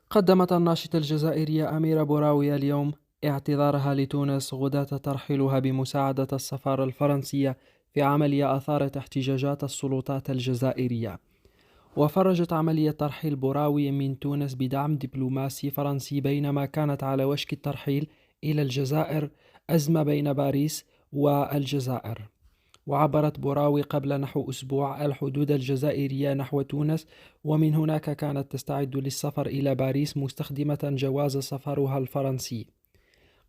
قدمت الناشطة الجزائرية أميرة بوراوي اليوم اعتذارها لتونس غداة ترحيلها بمساعدة السفارة الفرنسية في عملية أثارت احتجاجات السلطات الجزائرية. وفرجت عملية ترحيل بوراوي من تونس بدعم دبلوماسي فرنسي بينما كانت على وشك الترحيل إلى الجزائر أزمة بين باريس والجزائر. وعبرت بوراوي قبل نحو أسبوع الحدود الجزائرية نحو تونس، ومن هناك كانت تستعد للسفر إلى باريس مستخدمة جواز سفرها الفرنسي.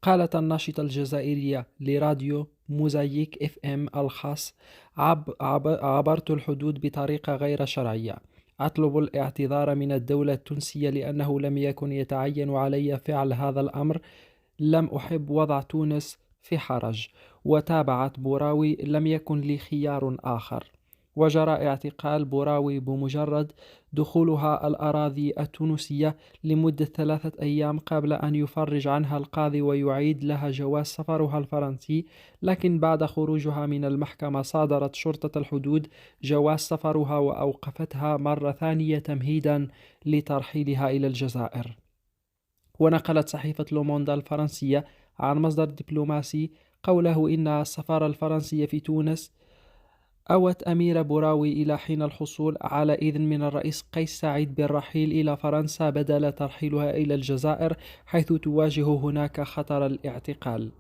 قالت الناشطة الجزائرية لراديو موزايك اف ام الخاص: عبرت الحدود بطريقة غير شرعية. أطلب الاعتذار من الدولة التونسية لأنه لم يكن يتعين علي فعل هذا الأمر. لم أحب وضع تونس في حرج. وتابعت بوراوي: لم يكن لي خيار آخر. وجرى اعتقال بوراوي بمجرد دخولها الأراضي التونسية لمدة 3 أيام قبل أن يفرج عنها القاضي ويعيد لها جواز سفرها الفرنسي. لكن بعد خروجها من المحكمة صادرت شرطة الحدود جواز سفرها وأوقفتها مرة ثانية تمهيدا لترحيلها إلى الجزائر. ونقلت صحيفة لوموندا الفرنسية عن مصدر دبلوماسي قوله إن السفارة الفرنسية في تونس أوت أميرة بوراوي إلى حين الحصول على إذن من الرئيس قيس سعيد بالرحيل إلى فرنسا بدل ترحيلها إلى الجزائر، حيث تواجه هناك خطر الاعتقال.